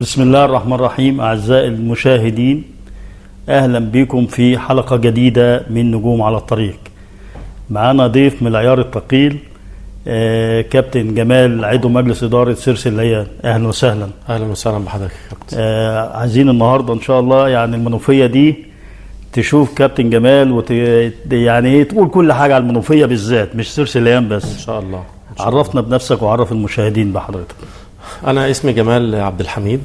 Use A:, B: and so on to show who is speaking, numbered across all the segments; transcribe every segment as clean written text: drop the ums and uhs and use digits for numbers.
A: بسم الله الرحمن الرحيم. أعزائي المشاهدين، أهلا بكم في حلقة جديدة من نجوم على الطريق. معانا ضيف من العيار الثقيل، كابتن جمال، عضو مجلس إدارة سيرس الليان. أهلا وسهلا.
B: أهلا وسهلا بحضرتك يا كابتن.
A: عايزين النهاردة إن شاء الله يعني المنوفية دي تشوف كابتن جمال يعني تقول كل حاجة على المنوفية بالذات، مش سيرس الليان بس.
B: إن شاء الله.
A: عرفنا بنفسك وعرف المشاهدين بحضرتك.
B: أنا اسمي جمال عبد الحميد،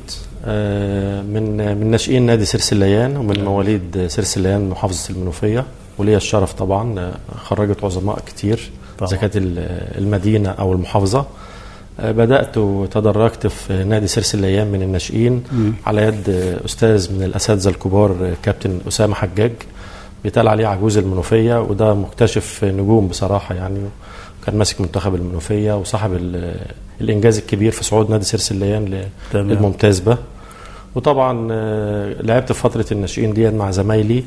B: من ناشئين نادي سيرس الليان ومن مواليد سيرس الليان محافظة المنوفية، وليا الشرف طبعا خرجت عظماء كتير إذا كانت المدينة أو المحافظة. بدأت وتدرجت في نادي سيرس الليان من الناشئين على يد أستاذ من الأساتذة الكبار كابتن أسامة حجاج، بيتقال عليه عجوز المنوفية، وده مكتشف نجوم بصراحة يعني. كان ماسك منتخب المنوفية وصاحب الإنجاز الكبير في صعود نادي سيرس الليان للممتاز به. وطبعا لعبت في فترة الناشئين دي مع زمايلي،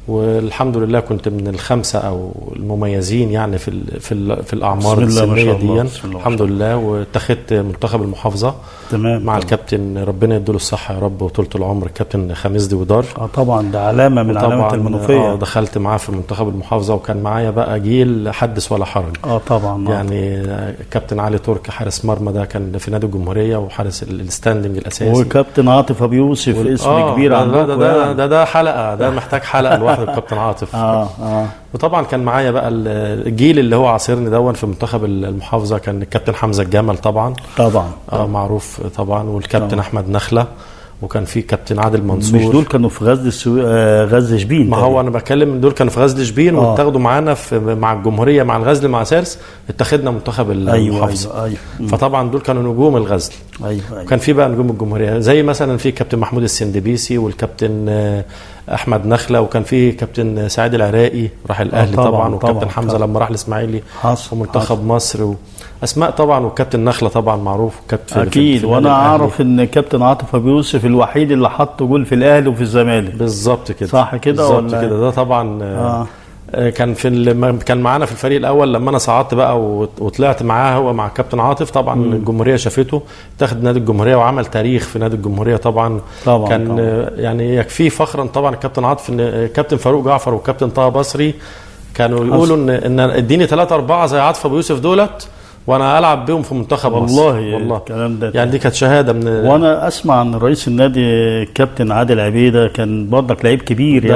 B: والحمد لله كنت من الخمسة أو المميزين يعني في الأعمار السنية دي الحمد لله. واتخذت منتخب المحافظة مع الكابتن ربنا يديله الصحة يا رب وطولة العمر الكابتن خميس ديودار.
A: طبعا ده علامة من علامات المنوفية.
B: دخلت معاه في منتخب المحافظة، وكان معايا بقى جيل حدث ولا حرج.
A: طبعا
B: يعني كابتن علي ترك حارس مرمى، ده كان في نادي الجمهورية وحارس الستاندنج الأساسي.
A: وكابتن عاطف أبو يوسف اسم كبير عندكم.
B: ده حلقة، ده محتاج حلقة لوحده الكابتن عاطف. وطبعا كان معايا بقى الجيل اللي هو عاصرني دون في منتخب المحافظة، كان الكابتن حمزة الجمل طبعا معروف طبعا، والكابتن أحمد نخلة، وكان في كابتن عادل منصور.
A: مش دول كانوا في غزل شبين؟
B: ما هو انا بتكلم دول كانوا في غزل شبين واتاخدوا معانا مع الجمهوريه، مع الغزل مع سيرس اتخذنا منتخب المحافظه. أيوة. فطبعا دول كانوا نجوم الغزل. وكان في بقى نجوم الجمهوريه زي مثلا في كابتن محمود السندبيسي والكابتن احمد نخله، وكان في كابتن سعيد العراقي راح الاهلي طبعا، وكابتن حمزه لما راح الاسماعيلي ومنتخب مصر اسماء طبعا، والكابتن نخله طبعا معروف كابتن
A: اكيد. وانا اعرف ان كابتن عاطف ابو يوسف الوحيد اللي حط جول في الاهلي وفي الزمالك.
B: بالظبط كده.
A: صح كده
B: بالظبط كده. ده طبعا كان معانا في الفريق الاول لما انا صعدت بقى وطلعت معاه هو مع كابتن عاطف. طبعا الجمهوريه شافته، اتخذ نادي الجمهوريه وعمل تاريخ في نادي الجمهوريه طبعا. كان يعني يكفيه فخرا طبعا الكابتن عاطف ان كابتن فاروق جعفر والكابتن طه بصري كانوا يقولوا ان اديني 3-4 زي عاطف ابو يوسف دولت وانا العب بيهم في منتخب مصر.
A: والله الكلام ده
B: يعني دي كانت شهاده
A: وانا اسمع ان رئيس النادي كابتن عادل عبيده كان برضك لعيب كبير.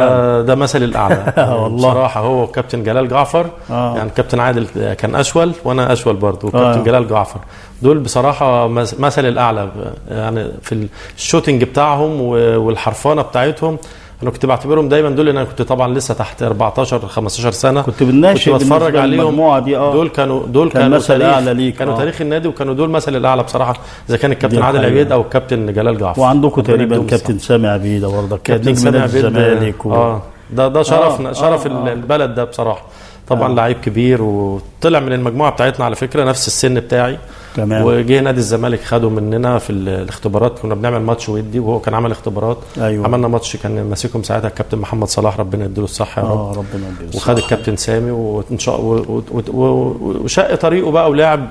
B: ده مثل الاعلى. والله بصراحه هو كابتن جلال جعفر. يعني كابتن عادل كان اشول وانا اشول برضه، وكابتن جلال جعفر دول بصراحه مثل الاعلى يعني في الشوتنج بتاعهم والحرفانه بتاعتهم. انا كنت بعتبرهم دايما دول، انا كنت طبعا لسه تحت 14 15 سنه،
A: كنت
B: بتفرج عليهم.
A: المجموعه دي
B: دول كانوا
A: مثل اعلى ليك.
B: كانوا تاريخ النادي، وكانوا دول مثل الاعلى بصراحه، اذا كان الكابتن عادل عبيد او الكابتن جلال جعفر.
A: وعندكم تقريبا كابتن سامي عبيده برضه،
B: كابتن سامي عبيد الزمالك ده شرف البلد ده بصراحه. طبعا لعيب كبير، وطلع من المجموعه بتاعتنا على فكره نفس السن بتاعي.
A: تمام.
B: وجه نادي الزمالك خده مننا في الاختبارات، كنا بنعمل ماتش ودي وهو كان عامل اختبارات.
A: أيوة.
B: عملنا ماتش كان ماسكهم ساعتها الكابتن محمد صلاح ربنا يديله الصحه يا رب.
A: ربنا يديله الصحه.
B: وخد الكابتن سامي وان شاء وشق طريقه بقى ولعب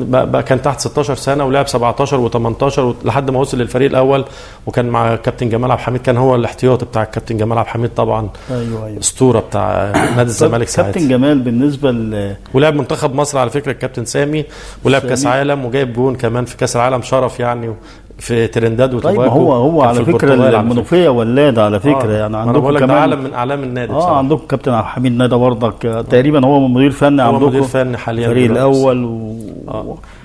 B: بقى كان تحت 16 سنه ولعب 17 و18 لحد ما وصل للفريق الاول، وكان مع كابتن جمال عبد الحميد، كان هو الاحتياطي بتاع الكابتن جمال عبد الحميد طبعا.
A: ايوه
B: اسطوره بتاع نادي الزمالك ساعتها.
A: كابتن جمال بالنسبه
B: ولعب منتخب مصر على فكره الكابتن سامي، ولعب كاس عالم وجايب جون كمان في كاس العالم، شرف يعني في ترنداد وتوباكو.
A: طيب هو على فكره المنوفيه ولاده على فكره. يعني
B: عندكم كمان ده عالم من اعلام النادي بصراحه.
A: عندكم كابتن عبد الحميد ندى برضك تقريبا هو مدير فني عندكم.
B: مدير فني حاليا
A: الفريق الاول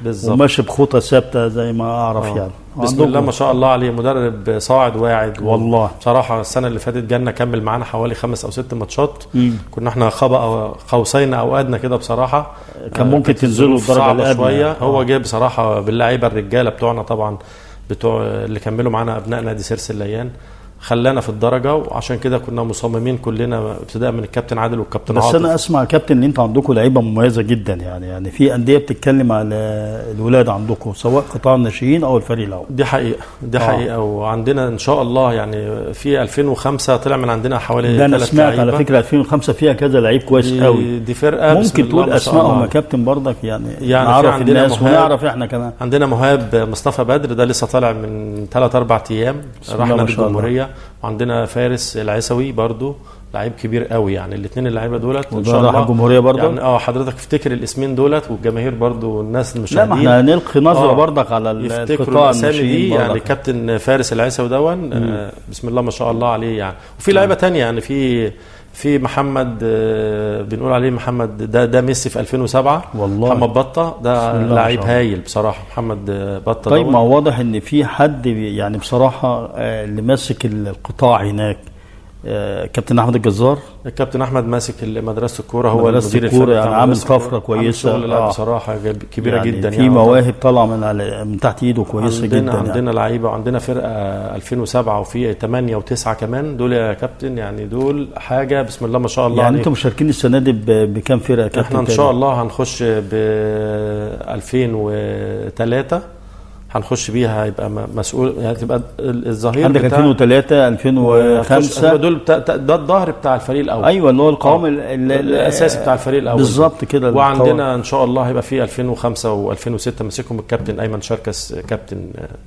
B: بالظبط،
A: وماشي بخطى ثابته زي ما اعرف. يعني
B: بسم الله ما شاء الله عليه، مدرب صاعد واعد
A: والله.
B: بصراحه السنه اللي فاتت جالنا كمل معانا حوالي 5 أو 6 ماتشات. كنا احنا قوسين او ادنى كده بصراحه،
A: كان ممكن تنزلوا الدرجه الادنى
B: شويه. هو جه بصراحه باللعيبه الرجاله بتوعنا طبعا، بتوع اللي كملوا معانا ابناء نادي سيرس الليان، خلانا في الدرجه، وعشان كده كنا مصممين كلنا ابتداء من الكابتن عادل والكابتن
A: بس
B: عاطف.
A: انا اسمع يا كابتن ان انتوا عندكم لعيبه مميزه جدا، يعني في انديه بتتكلم على الولاد عندكم سواء قطاع الناشئين او الفريق الاول.
B: دي حقيقه وعندنا ان شاء الله يعني في 2005 طلع من عندنا حوالي 3
A: لعيبه. انا سمعت على
B: لعيبة.
A: فكره 2005 فيها كذا لعيب كويس قوي.
B: دي فرقه
A: ممكن تقول اسمائهم يا كابتن برضك، يعني نعرف الناس ونعرف احنا كمان.
B: عندنا مهاب مصطفى بدر، ده لسه طالع من 3-4 ايام راح نادي الجمهوريه. وعندنا فارس العيسوي برضو لعيب كبير قوي، يعني الاثنين اللعيبه دولت
A: ان شاء الله راح الجمهوريه برضو.
B: يعني حضرتك افتكر الاسمين دولت والجماهير برضو الناس المشاهدين.
A: لا، ما احنا هنلقي نظره برضك على القطاع الناشئين
B: يعني كابتن فارس العيسوي دون بسم الله ما شاء الله عليه يعني. وفي لعيبه تانية يعني في محمد بنقول عليه محمد ده ميسي في 2007
A: والله.
B: محمد بطه ده لعيب هايل بصراحه محمد بطه.
A: طيب ما واضح ان في حد يعني بصراحه اللي ماسك القطاع هناك كابتن احمد الجزار.
B: الكابتن احمد ماسك مدرسه الكوره، هو
A: مدرسه الكوره يعني عامل طفره كويسه.
B: لا بصراحه كبيره يعني جدا،
A: في مواهب طالعه من تحت ايده كويسه جدا.
B: عندنا لعيبه، وعندنا فرقه 2007 وفي 8 و9 كمان. دول يا كابتن يعني دول حاجه بسم الله ما شاء الله.
A: يعني انتم مشاركين السنه دي بكام فرقه يا كابتن؟
B: احنا ان شاء الله هنخش ب 2003 هنخش بيها، هيبقى مسؤول يعني تبقى الظهير
A: عندك 2003 2005
B: دول ده الظهر بتاع الفريق الاول.
A: ايوه اللي هو القوام
B: الاساسي بتاع الفريق الاول
A: بالظبط كده.
B: وعندنا ان شاء الله هيبقى في 2005 و2006 ماسكهم الكابتن ايمن شركس، كابتن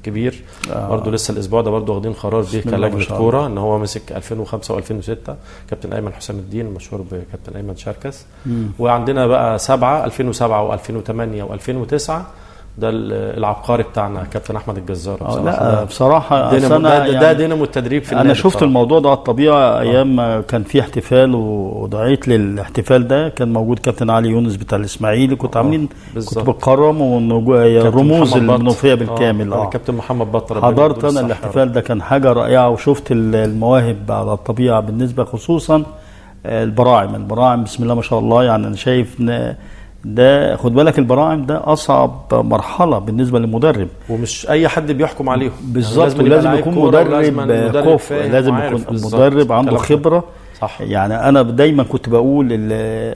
B: كبير برضه لسه الاسبوع ده برضه واخدين قرار بيه كلجنه كوره ان هو ماسك 2005 و2006. كابتن ايمن حسام الدين المشهور بكابتن ايمن شركس. وعندنا بقى 2007 و2008 و2009 ده العبقري بتاعنا كابتن احمد الجزار.
A: بصراحه لا بصراحه
B: ده دينامو التدريب في
A: انا شفت الموضوع ده على الطبيعه ايام ما كان في احتفال ودعيت للاحتفال ده. كان موجود كابتن علي يونس بتاع الاسماعيلي، كنت عاملين كنت بكرم والرموز المنوفيه بالكامل.
B: كابتن محمد بطر
A: حضرت انا الاحتفال ده، كان حاجه رائعه وشفت المواهب على الطبيعه بالنسبه خصوصا البراعم بسم الله ما شاء الله. يعني انا شايف ده خد بالك البراعم ده اصعب مرحله بالنسبه للمدرب،
B: ومش اي حد بيحكم عليهم
A: بالظبط. يعني لازم يكون مدرب كفء، لازم يكون مدرب عنده خبره.
B: صح.
A: يعني انا دايما كنت بقول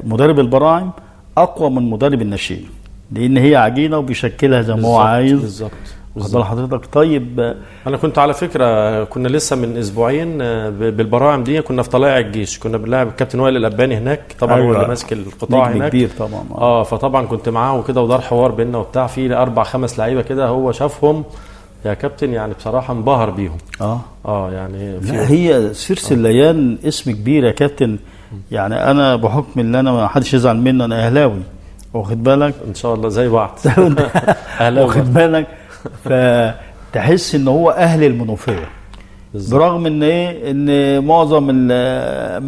A: مدرب البراعم اقوى من مدرب الناشئين، لان هي عجينه وبيشكلها زي ما هو عايز.
B: بالظبط.
A: واخد حضرتك. طيب
B: انا كنت على فكره كنا لسه من اسبوعين بالبراعم دي كنا في طلائع الجيش، كنا بنلعب الكابتن وائل الاباني هناك طبعا. هو اللي ماسك القطاع هناك
A: كبير طبعا.
B: فطبعا كنت معاه وكده ودار حوار بيننا وبتاع، في 4-5 لعيبه كده هو شافهم يا كابتن يعني بصراحه انبهر بيهم. يعني
A: هي سيرس الليان اسم كبير يا كابتن. يعني انا بحكم ان انا ما حدش يزعل مني، انا اهلاوي واخد بالك
B: ان شاء الله زي بعض
A: اهلاوي واخد بالك. فتحس ان هو اهل المنوفيه برغم ان ان معظم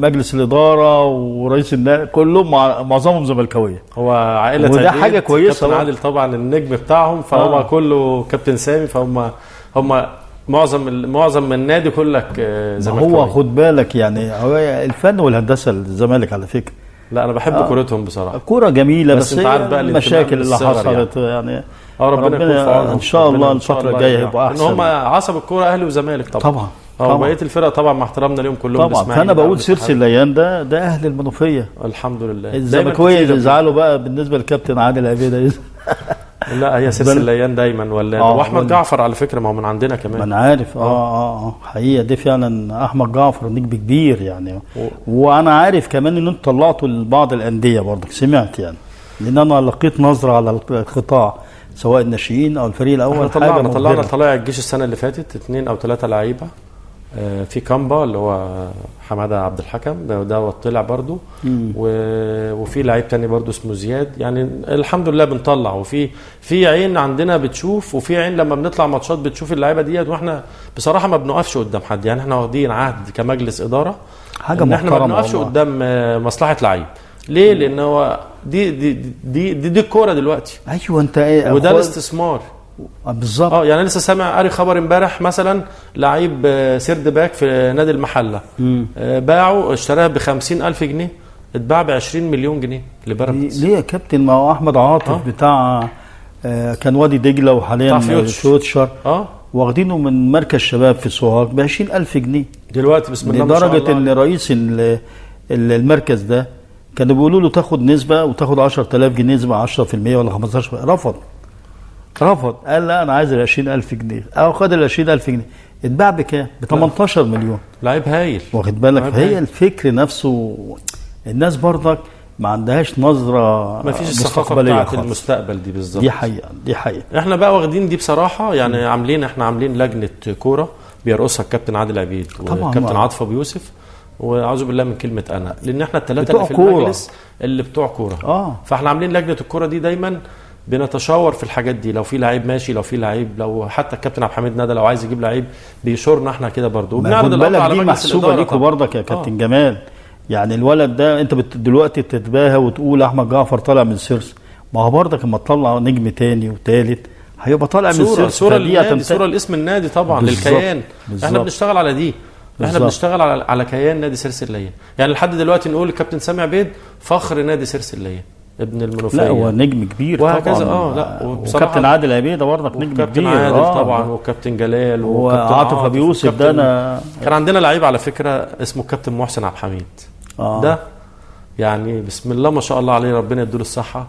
A: مجلس الاداره ورئيس النادي كلهم معظمهم زملكاويه.
B: هو عائله
A: وده حاجه كويسه.
B: كابتن عادل طبعا النجم بتاعهم، فهو كله كابتن سامي، فهم معظم من النادي كلك زملكاوي.
A: هو خد بالك يعني هو الفن والهندسه الزمالك على فكره.
B: لا انا بحب كورتهم بصراحه،
A: كوره جميله بس
B: انت عارف بقى
A: المشاكل اللي حصلت يعني
B: ربنا يكون في عونهم.
A: ان شاء الله الفتره الجايه هيبقوا احسن.
B: ان هم عصب الكوره اهلي وزمالك طبعا. وبقيه الفرق طبعا مع احترامنا ليهم كلهم
A: طبعا. فانا بقول سيرس الليان ده اهل المنوفيه
B: الحمد لله.
A: الزملكاويه يزعلوا بقى بالنسبه للكابتن عادل عبيده
B: لا هي سيرس الليان دايما ولا واحمد جعفر على فكره ما هو من عندنا كمان.
A: ما انا عارف حقيقه دي فعلا احمد جعفر نجم كبير يعني. وانا عارف كمان ان انتوا طلعتوا لبعض الانديه برضك، سمعت يعني، لان انا لقيت نظره على القطاع سواء الناشئين او الفريق الاول.
B: طلعنا طلائع الجيش السنه اللي فاتت 2 أو 3 لعيبه في كامبا اللي هو حماده عبد الحكم ده طلع برضو، وفي لعيب تاني برضو اسمه زياد. يعني الحمد لله بنطلع، وفي عين عندنا بتشوف، وفي عين لما بنطلع ماتشات بتشوف اللعيبه ديت، واحنا بصراحه ما بنقفش قدام حد. يعني احنا واخدين عهد كمجلس اداره
A: حاجه محترمه،
B: احنا ما بنقفش قدام مصلحه لعيب. ليه؟ لان هو دي الكوره دلوقتي.
A: ايوه انت
B: وده الاستثمار
A: بالظبط.
B: يعني لسه سامع قاري خبر امبارح مثلا لعيب سيرد باك في نادي المحله باعه اشتراه ب50,000 جنيه، اتباع ب20 مليون جنيه لبيراميدز.
A: ليه يا كابتن؟ ما هو احمد عاطف بتاع كان وادي دجله وحاليا فيوتشر واخدينه من مركز شباب في سوهاج ب 20,000 جنيه
B: دلوقتي بسم الله ما شاء الله.
A: لدرجه ان رئيس المركز ده كانوا بيقولوا له تاخد نسبه وتاخد 10,000 جنيه نسبه 10% ولا 15%. رفض قال لا انا عايز ال 20,000 جنيه. خد ال 20,000 جنيه اتباع بكام؟ ب 18 مليون.
B: لعيب هايل،
A: واخد بالك؟ فهي الفكر نفسه الناس برضك ما عندهاش نظره،
B: ما فيش الثقافه بتاعت المستقبل دي بالظبط.
A: دي حقيقه.
B: احنا بقى واخدين دي بصراحه يعني عاملين لجنه كوره بيرقصها الكابتن عادل عبيد والكابتن عاطف ابو يوسف، واعوذ بالله من كلمه انا، لان احنا الثلاثه اللي في المجلس اللي بتوع كوره. فاحنا عاملين لجنه الكوره دي دايما بنتشاور في الحاجات دي. لو في لعيب ماشي، لو في لعيب، لو حتى الكابتن عبد الحميد ندى لو عايز يجيب لعيب بيشورنا احنا كده برضه، وبنعرض الامر على مجلس الاداره.
A: محسوبه ليكوا برضك يا كابتن جمال. يعني الولد ده انت دلوقتي تتباهى وتقول احمد جعفر طالع من سيرس، ما هو برضك اما تطلع نجم تاني وثالث هيبقى طالع من سيرس.
B: صوره لاسم النادي طبعا، للكيان. احنا بنشتغل على دي، احنا بنشتغل على كيان نادي سيرس الليان. يعني لحد دلوقتي نقول الكابتن سامي عبيد فخر نادي سيرس الليان، ابن المنوفيه.
A: لا هو نجم كبير
B: وهكذا.
A: لا وكابتن عادل عبيده برضك نجم كبير.
B: كابتن عادل طبعا، وكابتن جلال
A: وعاطف ابو يوسف. ده انا
B: كان عندنا لعيب على فكره اسمه الكابتن محسن عبد الحميد. ده يعني بسم الله ما شاء الله عليه، ربنا يديله الصحه.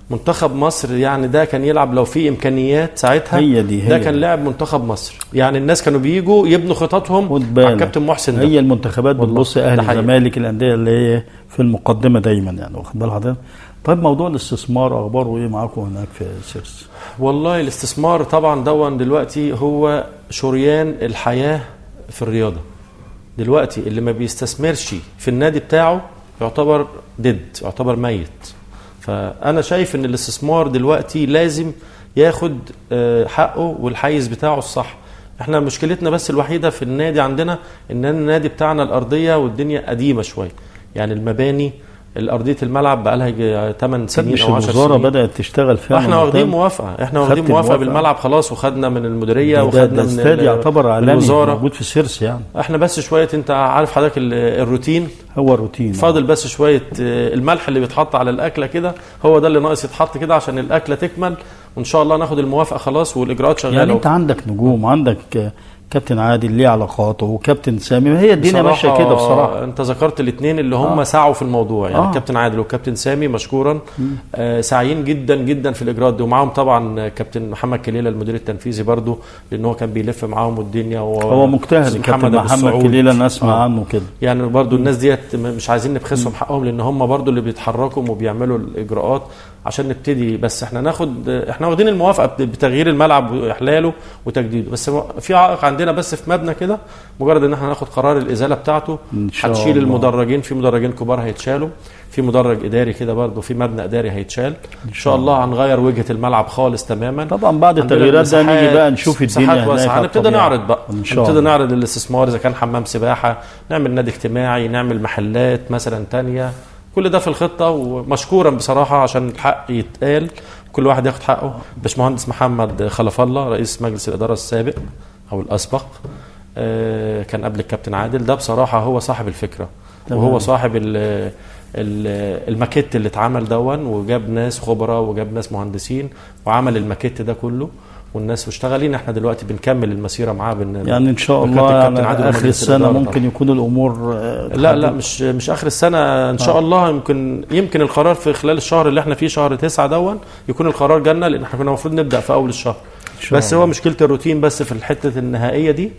B: منتخب مصر يعني ده كان يلعب لو في امكانيات ساعتها. ده كان لاعب منتخب مصر. يعني الناس كانوا بييجوا يبنوا خططهم على الكابتن محسن ده.
A: هي المنتخبات بتبص اهلي الزمالك، الانديه اللي هي في المقدمه دايما، يعني واخد بال حضرتك. طيب موضوع الاستثمار اخباره ايه معاكم هناك في سيرس؟
B: والله الاستثمار طبعا دلوقتي هو شريان الحياه في الرياضه. دلوقتي اللي ما بيستثمرش في النادي بتاعه يعتبر يعتبر ميت. فأنا شايف إن الاستثمار دلوقتي لازم ياخد حقه والحيز بتاعه الصح. احنا مشكلتنا بس الوحيدة في النادي عندنا إن النادي بتاعنا الأرضية والدنيا قديمة شوية، يعني المباني الأرضية الملعب بقى لها 8 سنين أو 10 سنين.
A: الوزارة بدأت تشتغل فيها.
B: احنا واخدين موافقة بالملعب خلاص، وخدنا من المديرية وخدنا من
A: الاستاد يعتبر عالمي موجود في سيرس. يعني
B: احنا بس شوية، انت عارف حضرتك الروتين،
A: هو الروتين
B: فاضل بس شوية الملح اللي بيتحط على الأكلة كده، هو ده اللي ناقص يتحط كده عشان الأكلة تكمل، وإن شاء الله ناخد الموافقة خلاص والإجراءات شغالة.
A: يعني انت عندك نجوم، عندك كابتن عادل ليه علاقاته وكابتن سامي، هي الدنيا ماشيه كده بصراحه.
B: انت ذكرت الاثنين اللي هم سعوا في الموضوع، يعني كابتن عادل وكابتن سامي مشكورا ساعيين جدا جدا في الاجراءات دي، ومعاهم طبعا كابتن محمد كليله المدير التنفيذي برضو، لان هو كان بيلف معاهم الدنيا.
A: هو مجتهد كابتن محمد كليله، نسمع عنه كده.
B: يعني برضو الناس ديت مش عايزين نبخسهم حقهم، لان هم برضو اللي بيتحركوا وبيعملوا الاجراءات عشان نبتدي. بس احنا واخدين الموافقه بتغيير الملعب واحلاله وتجديده، بس في عائق عندنا بس في مبنى كده، مجرد ان احنا ناخد قرار الازاله بتاعته. هتشيل المدرجين، في مدرجين كبار هيتشالوا، في مدرج اداري كده برضه، في مبنى اداري هيتشال ان شاء الله. هنغير وجهه الملعب خالص تماما.
A: طبعا بعد التغييرات ده نيجي بقى نشوف الدنيا هناك.
B: هنبتدي نعرض بقى، نبتدي نعرض الاستثمار، اذا كان حمام سباحه، نعمل نادي اجتماعي، نعمل محلات مثلا تانية. كل ده في الخطه، ومشكورا بصراحه عشان الحق يتقال، كل واحد ياخد حقه. باشمهندس محمد خلف الله رئيس مجلس الاداره السابق او الاسبق، كان قبل الكابتن عادل، ده بصراحه هو صاحب الفكره وهو صاحب الماكيت اللي اتعمل دون، وجاب ناس خبراء وجاب ناس مهندسين وعمل الماكيت ده كله، والناس مشتغلين. احنا دلوقتي بنكمل المسيره معاه
A: يعني ان شاء الله يعني اخر السنه ممكن يكون الامور
B: لا مش اخر السنه ان شاء الله. يمكن القرار في خلال الشهر اللي احنا فيه شهر 9 دون يكون القرار جالنا، لان احنا كنا المفروض نبدا في اول الشهر. بس هو مشكله الروتين بس في الحته النهائيه دي.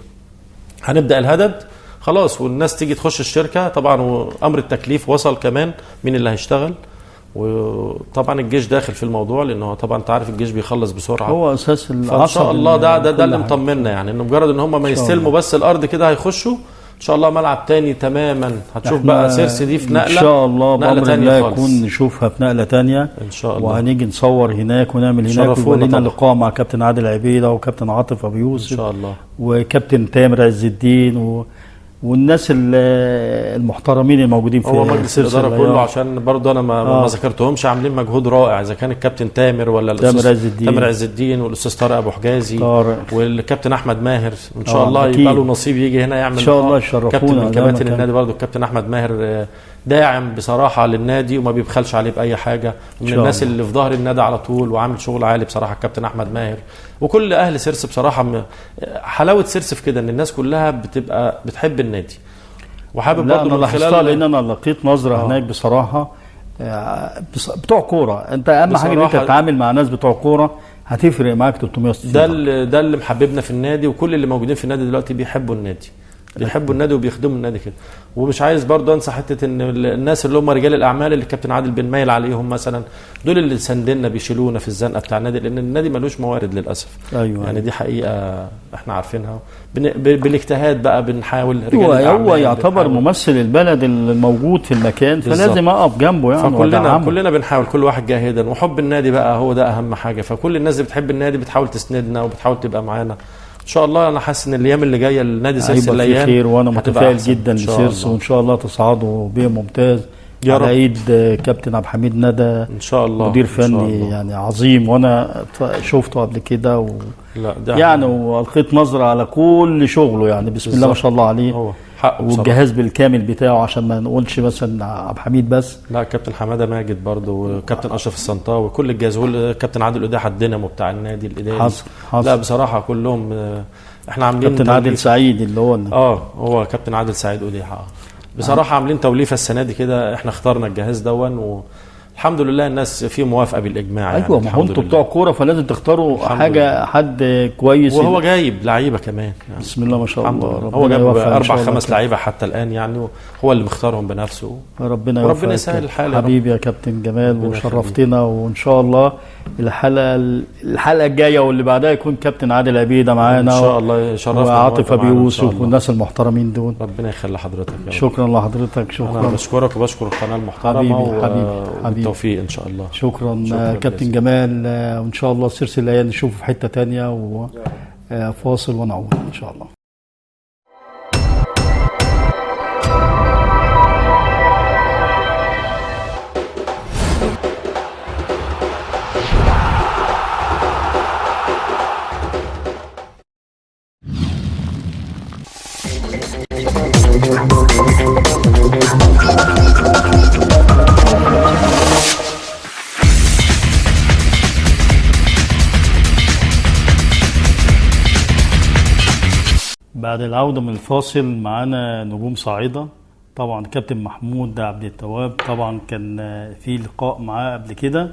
B: هنبدا الهدد خلاص، والناس تيجي تخش الشركه طبعا، وامر التكليف وصل كمان مين اللي هيشتغل. وطبعا الجيش داخل في الموضوع، لانه طبعا انت عارف الجيش بيخلص بسرعه،
A: هو اساس العصر.
B: ان شاء الله ده اللي مطمنا، يعني انه مجرد ان هم ما يستلموا بس الارض كده هيخشوا ان شاء الله ملعب تاني تماما. هتشوف بقى سيرس دي في نقله
A: ان شاء الله،
B: بامر الله
A: يكون نشوفها في نقله تانية
B: ان شاء الله،
A: وهنيجي نصور هناك ونعمل هناك، ولينا لقاء مع كابتن عادل عبيده وكابتن عاطف ابو يوسف
B: ان شاء الله،
A: وكابتن تامر عز الدين والناس المحترمين الموجودين في
B: مجلس الاداره كله. عشان برضه انا ما ذكرتهمش، عاملين مجهود رائع، اذا كان الكابتن تامر ولا تامر عز الدين والاستاذ طارق ابو حجازي والكابتن احمد ماهر. ان شاء الله يبقى له نصيب يجي هنا يعمل
A: ان شاء الله يشرفونا.
B: كابتن من كباتن النادي برضه الكابتن احمد ماهر داعم بصراحه للنادي وما بيبخلش عليه باي حاجه، من الناس اللي في ظهر النادي على طول وعامل شغل عالي بصراحه الكابتن احمد ماهر وكل اهل سيرس بصراحه. حلاوه سيرس في كده ان الناس كلها بتبقى بتحب النادي وحابب
A: لا
B: برضه
A: انا لاحظتها لان انا لقيت نظره هناك بصراحه بتوع كوره. انت اهم حاجه ان انت تتعامل مع ناس بتوع كوره هتفرق معاك 360.
B: ده اللي محببنا في النادي، وكل اللي موجودين في النادي دلوقتي بيحبوا النادي، بيحبوا النادي وبيخدموا النادي كده. ومش عايز برضه انسى حته ان الناس اللي هم رجال الاعمال اللي الكابتن عادل بن مايل عليهم مثلا، دول اللي ساندنا بيشيلونا في الزنقه بتاع النادي، لان النادي ملوش موارد للاسف.
A: أيوة.
B: يعني دي حقيقه احنا عارفينها، بالاجتهاد بقى بنحاول. رجال
A: هو يعتبر ممثل البلد الموجود في المكان، فلازم اقف جنبه يعني.
B: كلنا بنحاول، كل واحد جاهدا، وحب النادي بقى هو ده اهم حاجه. فكل الناس اللي بتحب النادي بتحاول تسندنا وبتحاول تبقى معانا ان شاء الله. انا حاسس ان الايام اللي جايه النادي سيرس الليان
A: خير، وانا متفائل جدا لسيرس، وان شاء الله تصعدوا بيه ممتاز على ايد كابتن عبد الحميد ندى
B: ان شاء الله،
A: مدير فني يعني عظيم، وانا شفته قبل كده يعني والقيت نظره على كل شغله يعني. بسم الله ما شاء الله عليه،
B: هو حقه
A: والجهاز بالكامل بتاعه، عشان ما نقولش مثلا عبد الحميد بس،
B: لا كابتن حماده ماجد برضه، وكابتن اشرف السنطاوي، وكل الجهاز، والكابتن عادل أداحة الدينامو بتاع النادي الاداري.
A: حصل.
B: لا بصراحه كلهم احنا عاملين
A: كابتن عادل سعيد اللي
B: هو كابتن عادل سعيد أديحة بصراحه عاملين توليفه السنه دي كده. احنا اخترنا الجهاز دون والحمد لله الناس فيه موافقه بالاجماع.
A: ايوه ما هو انتوا بتوع كوره فلازم تختاروا حد كويس،
B: وهو جايب لعيبه كمان يعني.
A: بسم الله ما شاء الله.
B: هو جاب 4-5 لعيبه حتى الان يعني، هو اللي مختارهم بنفسه.
A: ربنا
B: يسهل الحال
A: حبيبي يا كابتن جمال، وشرفتنا. وان شاء الله الحلقه الجايه واللي بعدها يكون كابتن عادل عبيده معانا
B: ان شاء الله، يشرفنا،
A: وعاطف ابي يوسف والناس المحترمين دول.
B: ربنا يخلي حضرتك يا رب.
A: شكرا لحضرتك. شكرا،
B: انا بشكرك وبشكر القناه المحترمه
A: حبيبي
B: بالتوفيق ان شاء الله.
A: شكرا كابتن جمال، وان شاء الله سيرس الليالي نشوفه في حته ثانيه. وفاصل ونعود ان شاء الله. بعد العودة من الفاصل معانا نجوم صاعدة. طبعا كابتن محمود عبد التواب طبعا كان في لقاء معاه قبل كده،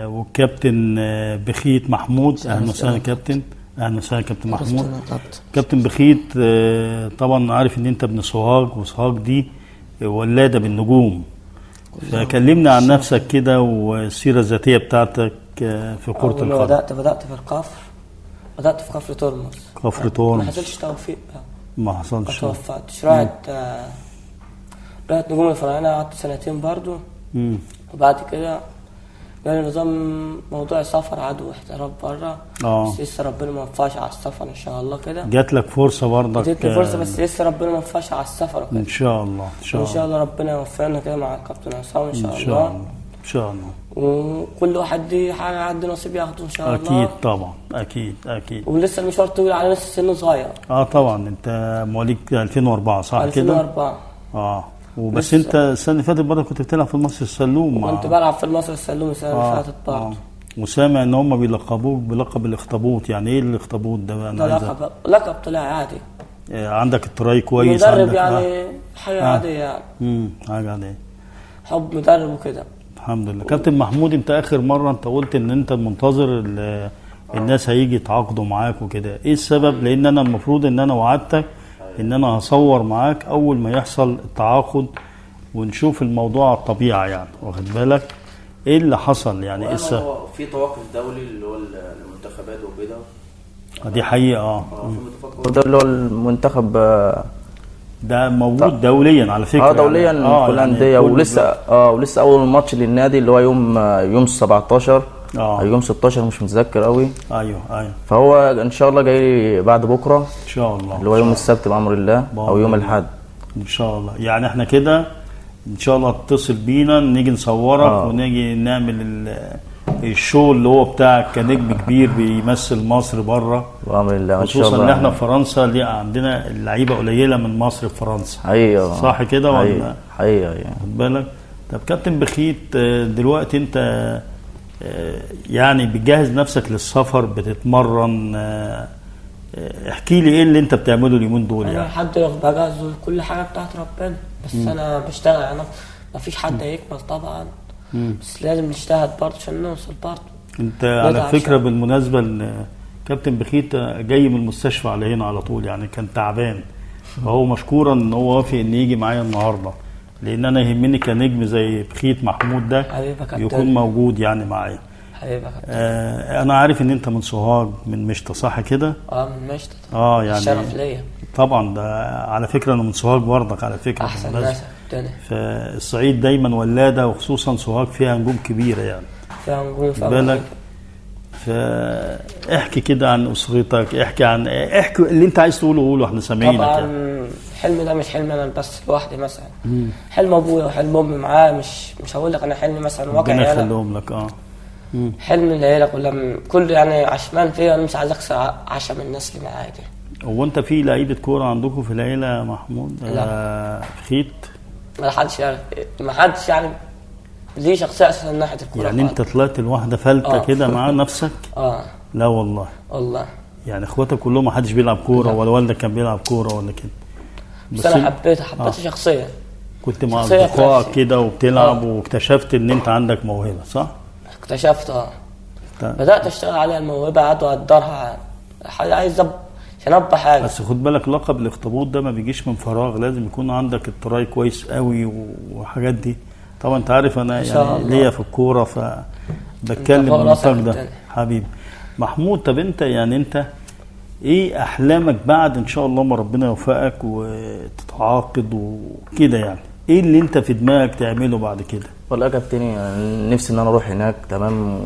A: والكابتن بخيت محمود. اهلا وسهلا كابتن. اهلا وسهلا كابتن محمود. كابتن بخيت، طبعا عارف ان انت ابن سوهاج، وسوهاج دي ولادة بالنجوم، فكلمنا عن نفسك كده والسيرة الذاتية بتاعتك في كرة القدم.
C: بدأت في القفر، بدأت في كفر ترمز.
A: كفر ترمز
C: ما حصلش توفيق بقى،
A: ما حصلش،
C: ما توفقتش. رحت نجوم الفراعنة، قعدت 2 سنين برضو. وبعد كده جالي نظام موضوع السفر، عدو احتراف بره. بس لسه ربنا ما وفقش على السفر ان شاء الله كده.
A: جات لك فرصه برضك؟
C: جات لي فرصه، بس لسه ربنا ما وفقش على السفر كده.
A: ان شاء الله
C: ان شاء الله ربنا يوفقنا كده مع الكابتن عصام ان شاء الله.
A: ان شاء الله.
C: وكل واحد دي حاجه عنده نصيب ياخده ان شاء الله.
A: اكيد طبعا، اكيد.
C: ولسه المشوار طويل على نفس سن صغير.
A: طبعا. انت مواليد 2004 صح كده؟
C: 2004.
A: وبس انت السنه اللي فاتت برضه كنت بتلعب في المصري السلوم.
C: كنت بلعب في المصري السلوم السنه اللي فاتت برضه.
A: وسامع ان هم بيلقبوك بلقب الاخطبوط. يعني ايه الاخطبوط ده بقى؟
C: ده لقب طلع عادي.
A: عندك التراي كويس،
C: مدرب عندك يعني حاجه عاديه يعني.
A: حاجه عاديه،
C: حب مدرب وكده.
A: الحمد لله. كابتن محمود، انت اخر مره انت قلت ان انت منتظر الناس هيجي يتعاقدوا معاك وكده، ايه السبب؟ لان انا المفروض ان انا وعدتك ان انا هصور معاك اول ما يحصل التعاقد ونشوف الموضوع على الطبيعه يعني، واخد بالك؟ ايه اللي حصل يعني؟ ايه السبب؟
D: في توقف دولي اللي هو المنتخبات وكده.
A: دي حقيقه.
D: ده اللي هو المنتخب
A: ده موجود دوليا على فكره.
D: دوليا يعني كل الانديه. ولسه اول ماتش للنادي اللي هو يوم 17 يوم 16 مش متذكر قوي.
A: ايوه.
D: فهو ان شاء الله جاي بعد بكره
A: ان شاء الله،
D: اللي هو يوم السبت بامر الله او يوم الاحد
A: ان شاء الله. يعني احنا كده ان شاء الله اتصل بينا نيجي نصورك ونيجي نعمل الشو اللي هو بتاعك كنجم كبير بيمثل مصر بره
D: بأمر الله ما شاء الله.
A: خصوصا ان احنا في فرنسا ليه عندنا اللعيبه قليله من مصر في فرنسا.
D: ايوه
A: صح كده ولا؟
D: ايوه يعني.
A: خد بالك. طب كابتن بخيت، دلوقتي انت يعني بتجهز نفسك للسفر، بتتمرن، احكي لي ايه اللي انت بتعمله اليومين دول يعني.
C: انا لحد دلوقتي بجهز كل حاجه بتاعت ربنا، بس انا بشتغل يعني، ما فيش حد هيكمل طبعا، بس لازم نجتهد برضه عشان نوصل برضه.
A: انت على فكره بالمناسبه كابتن بخيت جاي من المستشفى على هنا على طول، يعني كان تعبان، فهو مشكورا ان هو وافق ان يجي معايا النهارده، لان انا يهمني كنجم زي بخيت محمود ده يكون موجود يعني معايا.
C: حبيبك
A: انا عارف ان انت من سوهاج، من مشطة، صح كده؟
C: من مشطة.
A: يعني
C: الشرف ليا
A: طبعا. ده على فكره انا من سوهاج برضك على فكره.
C: احسن ناس الدنيا.
A: فالصعيد دايما ولاده، وخصوصا سوهاج فيها نجوم كبيره يعني.
C: فيها نجوم
A: بالك. فاحكي كده عن اسرتك، احكي اللي انت عايز تقوله قوله، احنا سامعينك.
C: طبعا
A: يعني
C: حلمي ده مش حلم انا بس لوحدي مثلا، حلم ابويا وحلم امي معاه، مش هقول لك انا حلمي مثلا واقعي.
A: ربنا يخليهم لك.
C: حلم العيله كلها كل يعني عشمان فيا، انا مش عايز اكسر عشم الناس اللي معايا دي.
A: هو انت في لعيبه كوره عندكم في العيله يا محمود؟
C: لا.
A: خيط؟
C: ما حدش يعني ليه شخصيه اساسا من ناحيه الكوره.
A: يعني انت طلعت لوحده فلته كده مع نفسك؟ لا والله. يعني اخواتك كلهم ما حدش بيلعب كوره؟ ولا والدك كان بيلعب كوره ولا كده؟
C: بس انا حبيتها شخصيا.
A: كنت مع اصدقائك كده وبتلعب واكتشفت ان انت عندك موهبه، صح؟
C: اكتشفت. بدات اشتغل عليها الموهبه، قعدت اقدرها، عايز ابقى حاجه.
A: بس خد بالك، لقب الاخطبوط ده ما بيجيش من فراغ، لازم يكون عندك التراي كويس قوي وحاجات دي. طبعا انت عارف انا يعني ليا في الكوره، فبتكلم المنطق ده حبيبي محمود. طب انت يعني انت ايه احلامك بعد ان شاء الله ما ربنا يوفقك وتتعاقد وكده؟ يعني ايه اللي انت في دماغك تعمله بعد كده؟
D: والله يا كابتن يعني نفسي ان انا اروح هناك تمام،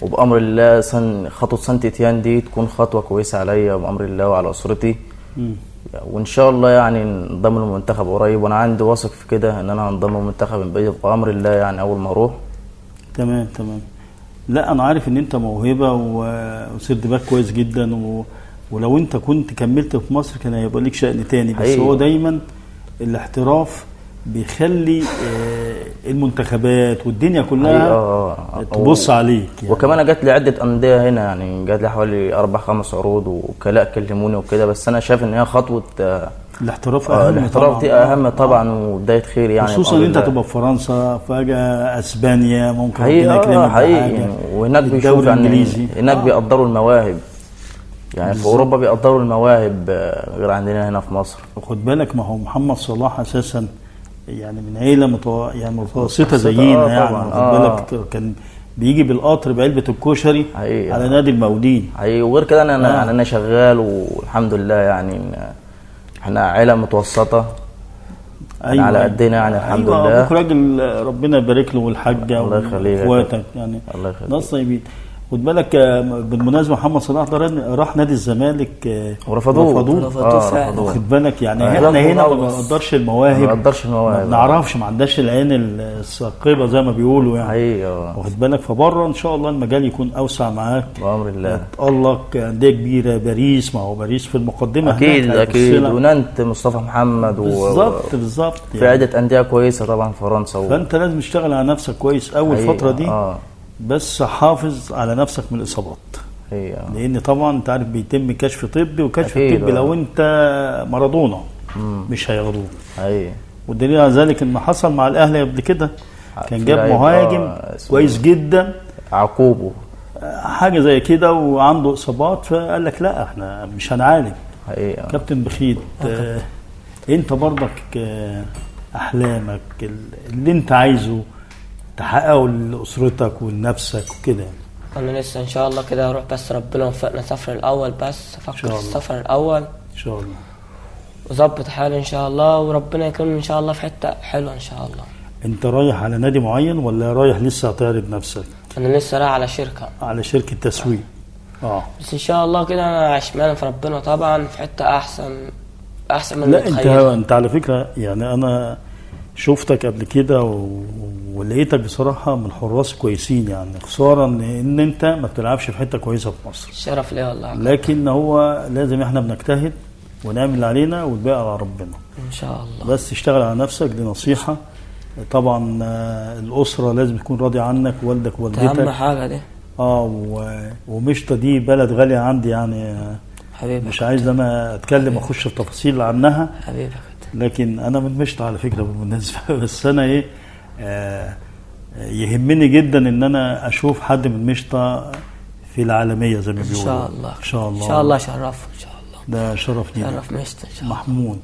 D: وبامر الله خطوه سانت تيان دي تكون خطوه كويسه عليا بامر الله وعلى اسرتي. وان شاء الله يعني انضم للمنتخب قريب، وانا عندي واثق في كده ان انا هنضم للمنتخب بامر الله يعني اول ما اروح.
A: تمام. لا انا عارف ان انت موهبه وسرد باك كويس جدا، ولو انت كنت كملت في مصر كان هيبقى ليك شأن تاني. بس هو دايما الاحتراف بيخلي المنتخبات والدنيا كلها تبص عليك يعني.
D: وكمان جات لي عده انديه هنا، يعني جات لي حوالي 4-5 عروض وكلاء كلموني وكده، بس انا شايف ان هي خطوه
A: الاحتراف اهم.
D: الاحتراف دي اهم طبعا وبدايه خير يعني،
A: خصوصا ان انت تبقى في فرنسا، فجاه اسبانيا ممكن
D: ربنا يكرمك بحاجه، وهناك بيشوفوا يعني هناك بيقدروا المواهب، يعني في اوروبا بيقدروا المواهب غير عندنا هنا في مصر.
A: وخد بالك، ما هو محمد صلاح اساسا يعني من عيله متوسطه زينا يعني. خد بالك كان بيجي بالقطر بعلبه الكشري على نادي المقاولين.
D: وغير كده انا شغال والحمد لله، يعني احنا عيله متوسطه على قدنا يعني الحمد لله.
A: ابوك راجل ربنا يبارك له، والحاجه واخواتك يعني ناس طيبين. خد بالك بالمناسبه محمد صلاح ده راح نادي الزمالك ورفضوه. خد بالك يعني احنا هنا ما بنقدرش المواهب، ما بنعرفش، ما عندناش العين الثاقبه زي ما بيقولوا يعني. واخد بالك، فبره ان شاء الله المجال يكون اوسع معاك
D: بامر الله.
A: تألق انديه كبيره، باريس، ما هو باريس في المقدمه
D: اكيد ونانت مصطفى محمد
A: بالظبط
D: في عده انديه كويسه طبعا فرنسا
A: فانت لازم تشتغل على نفسك كويس اول فتره دي. بس حافظ على نفسك من الاصابات، لان طبعا انت عارف بيتم كشف طبي، وكشف الطبي لو انت مارادونا مش هياخدوه. والدليل على ذلك ان حصل مع الاهلي قبل كده، كان جاب مهاجم كويس جدا
D: عقوبه
A: حاجه زي كده وعنده اصابات، فقال لك لا احنا مش هنعالج. كابتن بخيت، انت برضك احلامك اللي انت عايزه تحققه لأسرتك ولنفسك وكده؟
C: انا لسه ان شاء الله كده هروح، بس ربنا وفقنا السفر الاول، بس افكر في السفر الاول
A: ان شاء الله،
C: وظبط حالي ان شاء الله، وربنا يكرمني ان شاء الله في حته حلوه ان شاء الله.
A: انت رايح على نادي معين ولا رايح لسه هتعرض نفسك؟
C: انا لسه رايح على شركه
A: تسويق.
C: بس ان شاء الله كده انا عشمان في ربنا طبعا في حته احسن من
A: لا انت على فكره يعني انا شفتك قبل كده ولقيتك بصراحه من حراس كويسين، يعني خساره ان انت ما بتلعبش في حته كويسه في مصر.
C: الشرف ليا والله.
A: لكن هو لازم احنا بنجتهد ونعمل اللي علينا والباقي على ربنا
C: ان شاء الله.
A: بس تشتغل على نفسك، دي نصيحه. طبعا الاسره لازم تكون راضيه عنك، والدك ووالدتك
C: اهم حاجه دي.
A: ومشطه دي بلد غاليه عندي يعني
C: حبيبي،
A: مش عايز انا اتكلم اخش في تفاصيل عنها
C: حبيبي.
A: لكن انا من مشطه على فكره بالمناسبه بس انا ايه يهمني جدا ان انا اشوف حد من مشطه في العالميه زي ما بيقولوا.
C: ان شاء الله،
A: ان شاء الله،
C: ان شاء الله شرفه ان شاء الله.
A: ده شرف لينا.
C: شرف مشطه ان شاء الله.
A: محمود،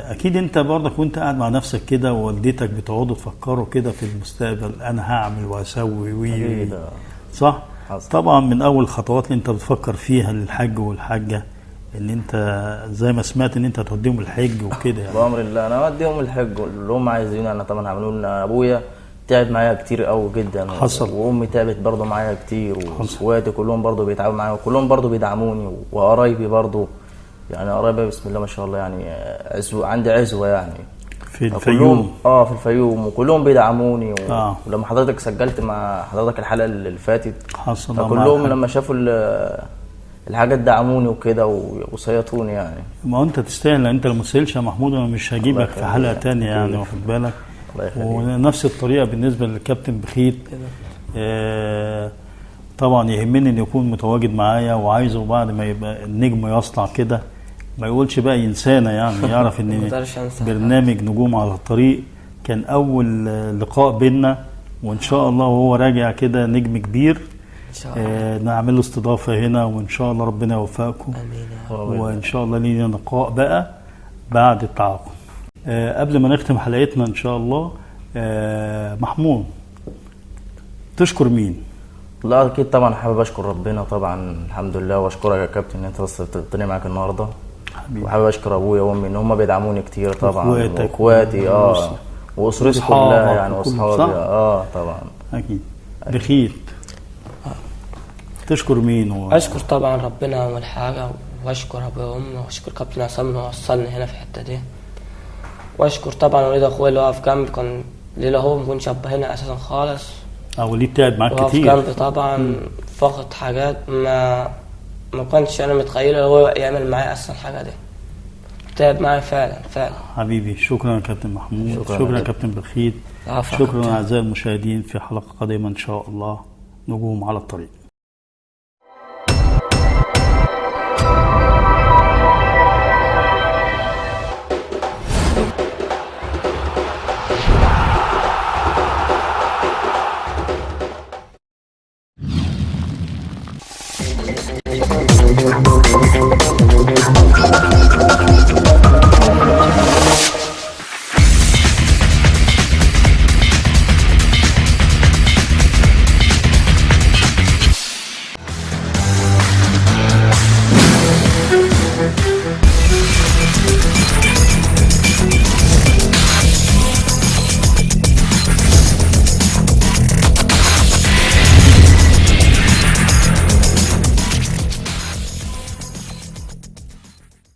A: اكيد انت برضك وانت قاعد مع نفسك كده ووالدتك بتقعدوا تفكروا كده في المستقبل، انا هعمل واسوي صح؟ حصل. طبعا من اول الخطوات اللي انت بتفكر فيها للحج والحاجه ان انت زي ما سمعت ان انت هتوديهم الحج وكده يعني.
D: بامر الله انا اوديهم الحج اللي هم عايزينه، انا طبعا هعملوا لنا. ابويا تعب معايا كتير قوي جدا،
A: حصل.
D: وامي تعبت برضه معايا كتير، واخواتي كلهم برضه بيتعاونوا معايا وكلهم برضه بيدعموني، وقرايبي برضه يعني قرايبي بسم الله ما شاء الله يعني عزوه، عندي عزوه يعني
A: في الفيوم.
D: في الفيوم، وكلهم بيدعموني ولما حضرتك سجلت مع حضرتك الحلقه اللي فاتت
A: حصل،
D: فكلهم لما شافوا الحاجات دعموني وكده وصيطوني يعني.
A: ما انت تستاهل، انت لو ما تسالش يا محمود انا مش هجيبك في حلقه تانية يعني، واخد بالك. ونفس الطريقه بالنسبه للكابتن بخيت. طبعا يهمني ان يكون متواجد معايا، وعايزه بعد ما يبقى النجم يسطع كده ما يقولش بقى ينسانا يعني، يعرف ان برنامج نجوم على الطريق كان اول لقاء بينا، وان شاء الله وهو راجع كده نجم كبير
C: ان شاء الله
A: نعمل له استضافه هنا، وان شاء الله ربنا يوفقكم.
C: امين.
A: وان شاء الله لينا لقاء بقى بعد التعاقد. قبل ما نختم حلقتنا ان شاء الله، محمود تشكر مين؟
D: لا اكيد طبعا حابب اشكر ربنا طبعا الحمد لله، واشكرك يا كابتن ان انت بس تطلعني معاك النهارده. وحابب اشكر ابويا وامي ان هم بيدعموني كتير طبعا، واخواتي واسرتي كلها يعني، واصحابي طبعا
A: اكيد. بخيت تشكر مين؟
C: اشكر طبعا ربنا اول حاجه، واشكر ابويا وامي، واشكر كابتن عصام انه وصلني هنا في الحته دي، واشكر طبعا وليد اخويا اللي واقف جنبي، كان ليلى هو ما كنتش هنا اساسا خالص.
A: وليد تعب معاك كتير،
C: واقف جنبي طبعا، فقد حاجات ما كنتش انا متخيله هو يعمل معايا اصلا حاجه دي، تعب معايا فعلا.
A: حبيبي شكرا يا كابتن محمود، شكرا يا كابتن بخيت، شكرا اعزائي المشاهدين. في حلقه قادمه ان شاء الله نجوم على الطريق.